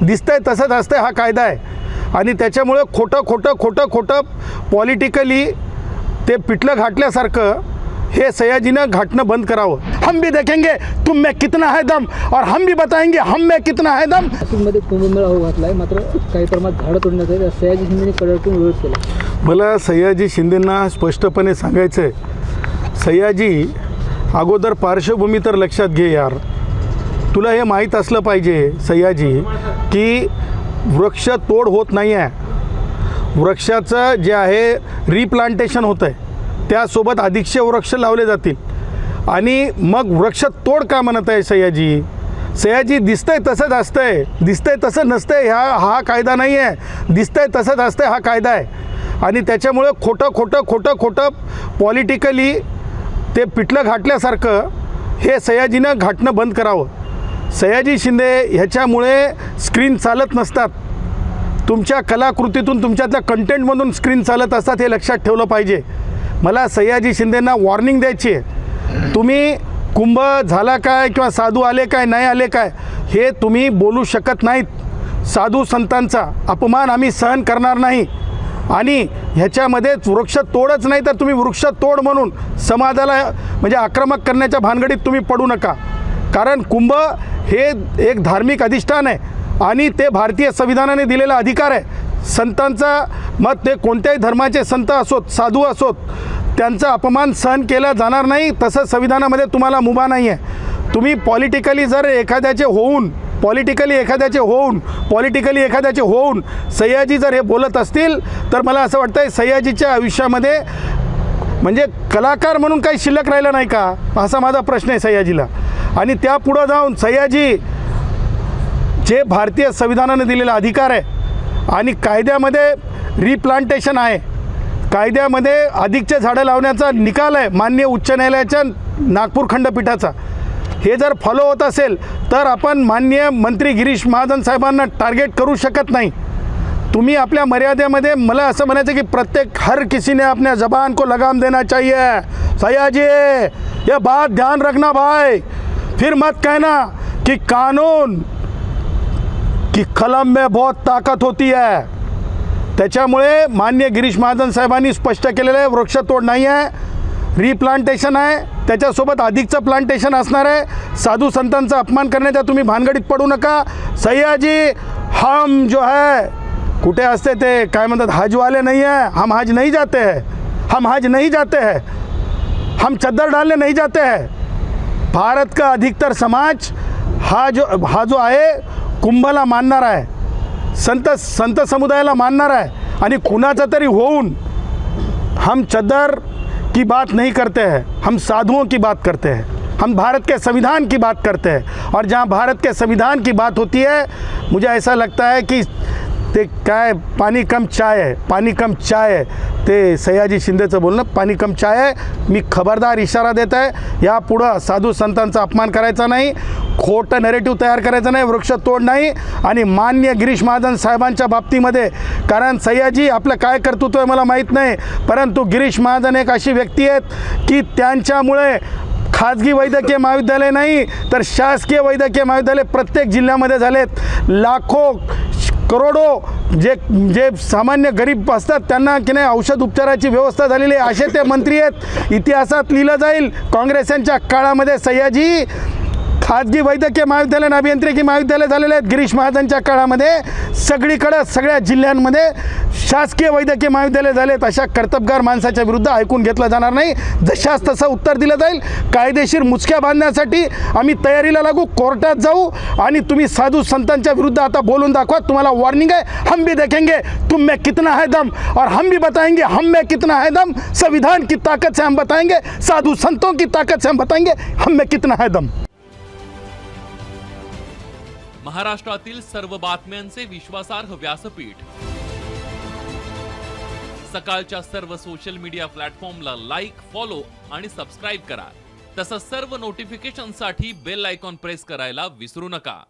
दिसतंय तसंच असतंय हा कायदा आहे. आणि त्याच्यामुळे खोटं खोटं खोटं खोटं पॉलिटिकली ते पिठलं घाटल्यासारखं हे सयाजीनं घाटणं बंद करावं. हम भी देखेंगे तुम में कितना है दम और हम भी बताएंगे हम में कितना है दम. नाशिकमध्ये कुंभमेळा होऊ घातलाय, मात्र काही प्रमाणात झाडं तोडण्यात आहे. सयाजी शिंदेने कडाडून विरोध केला. मला सयाजी शिंदेंना स्पष्टपणे सांगायचं आहे, सयाजी अगोदर पार्श्वभूमी तर लक्षात घे यार. तुला हे माहीत असलं पाहिजे सयाजी की वृक्ष तोड होत नाही आहे. वृक्षाचं जे आहे रिप्लांटेशन होतं आहे, त्यासोबत अधिकचे वृक्ष लावले जातील. आणि मग वृक्ष तोड का म्हणत आहे सयाजी? सयाजी दिसतंय तसंच असतंय, दिसतंय तसं नसतंय हा कायदा नाही आहे. दिसतंय तसंच असतंय हा कायदा आहे. आणि त्याच्यामुळे खोटं खोटं खोटं खोटं पॉलिटिकली ते पिठलं घाटल्यासारखं हे सयाजीनं घाटणं बंद करावं. सयाजी शिंदे ह्याच्यामुळे स्क्रीन चालत नसतात. तुमच्या कलाकृतीतून तुमच्यातल्या कंटेंटमधून स्क्रीन चालत असतात, हे लक्षात ठेवलं पाहिजे. मला सयाजी शिंदेंना वॉर्निंग द्यायची आहे. तुम्ही कुंभ झाला काय किंवा साधू आले काय नाही आले काय हे तुम्ही बोलू शकत नाहीत. साधू संतांचा अपमान आम्ही सहन करणार नाही. आणि ह्याच्यामध्ये वृक्ष तोडच नाही तर तुम्ही वृक्ष तोड म्हणून समाजाला म्हणजे आक्रमक करण्याच्या भानगडीत तुम्ही पडू नका. कारण कुंभ हे एक धार्मिक अधिष्ठान आहे आणि ते भारतीय संविधानाने दिलेला अधिकार आहे. संतांचा मत ते कोणत्याही धर्माचे संत असोत, साधू असोत, त्यांचा अपमान सहन केला जाणार नाही. तसं संविधानामध्ये तुम्हाला मुभा नाही आहे. तुम्ही पॉलिटिकली जर एखाद्याचे होऊन सयाजी जर हे बोलत असतील तर मला असं वाटतं सयाजीच्या आयुष्यामध्ये म्हणजे कलाकार म्हणून काही शिल्लक राहिलं नाही का, असा माझा प्रश्न आहे सयाजीला. आणि त्या पुढं जाऊन सयाजी जे भारतीय संविधानाने दिलेला अधिकार आहे आणि कायद्यामध्ये रिप्लांटेशन आहे, कायद्यामध्ये अधिकचे झाडं लावण्याचा निकाल आहे माननीय उच्च न्यायालयाच्या नागपूर खंडपीठाचा, हे जर फॉलो होत असेल तर आपण माननीय मंत्री गिरीश महाजन साहेबांना टार्गेट करू शकत नाही. तुम्ही आपल्या मर्यादेमध्ये मला असं म्हणायचं की प्रत्येक हर किसी ने अपने ज़बान को लगाम देना चाहिए. सयाजी ये बात ध्यान रखना भाई, फिर मत कहना कि कानून की कलम में बहुत ताकत होती है. त्याच्यामुळे माननीय गिरीश महाजन साहेबांनी स्पष्ट केलेलं आहे वृक्षतोड नाही आहे, रिप्लांटेशन आहे, त्याच्यासोबत अधिकचं प्लांटेशन असणार आहे. साधू संतांचा अपमान करण्याच्या तुम्ही भानगडीत पडू नका. सयाजी हम जो है कुठे असते ते काय म्हणतात हजवाले नहीं है, हम हज नहीं जाते हैं, हम हज नहीं जाते हैं, हम चद्दर डालने नहीं जाते हैं. भारत का अधिकतर समाज हा जो आहे कुंभला मानणार आहे, संत समुदायाला मानणार आहे. आणि कुणाचा तरी होऊन हम चद्दर की बात नहीं करते हैं, हम साधुओं की बात करते हैं, हम भारत के संविधान की बात करते हैं. और जहाँ भारत के संविधान की बात होती है मुझे ऐसा लगता है कि ते काय पाणी कम चाय आहे ते सयाजी शिंदेचं बोलणं पाणी कम चाय आहे. मी खबरदार इशारा देत आहे, यापुढं साधू संतांचा अपमान करायचा नाही, खोटं नरेटिव्ह तयार करायचं नाही, वृक्ष तोड नाही. आणि माननीय गिरीश महाजन साहेबांच्या बाबतीमध्ये कारण सयाजी आपलं काय कर्तृत्व आहे मला माहीत नाही, परंतु गिरीश महाजन एक अशी व्यक्ती आहेत की त्यांच्यामुळे खाजगी वैद्यकीय महाविद्यालय नाही तर शासकीय वैद्यकीय महाविद्यालय प्रत्येक जिल्ह्यामध्ये झालेत. लाखो करोडो जे सामान्य गरीब असतात त्यांना की नाही औषध उपचाराची व्यवस्था झालेली आहे, असे ते मंत्री आहेत. इतिहासात लिहिलं जाईल काँग्रेसांच्या काळामध्ये सयाजी खाजगी वैद्यकीय महाविद्यालय आणि अभियांत्रिकी महाविद्यालय झालेले आहेत. गिरीश महाजनच्या काळामध्ये सगळीकडे सगळ्या जिल्ह्यांमध्ये शासकीय वैद्यकीय महाविद्यालय झालेत. अशा कर्तबगार माणसाच्या विरुद्ध ऐकून घेतलं जाणार नाही. जशास तसं उत्तर दिलं जाईल. कायदेशीर मुचक्या बांधण्यासाठी आम्ही तयारीला लागू, कोर्टात जाऊ. आणि तुम्ही साधू संतांच्या विरुद्ध आता बोलून दाखवा. तुम्हाला वॉर्निंग आहे. हम भी देखेंगे तुम में कितना है दम और हम भी बताएंगे हम में कितना है दम. संविधान की ताकत से हम बताएंगे, साधु संतों की ताकत से हम बताएंगे हम में कितना है दम. महाराष्ट्रातील सर्व बातम्यांचे विश्वासार्ह व्यासपीठ सकाळच्या सर्व सोशल मीडिया प्लॅटफॉर्मला लाईक, फॉलो आणि सबस्क्राईब करा. तसंच सर्व नोटिफिकेशनसाठी बेल आयकॉन प्रेस करायला विसरू नका.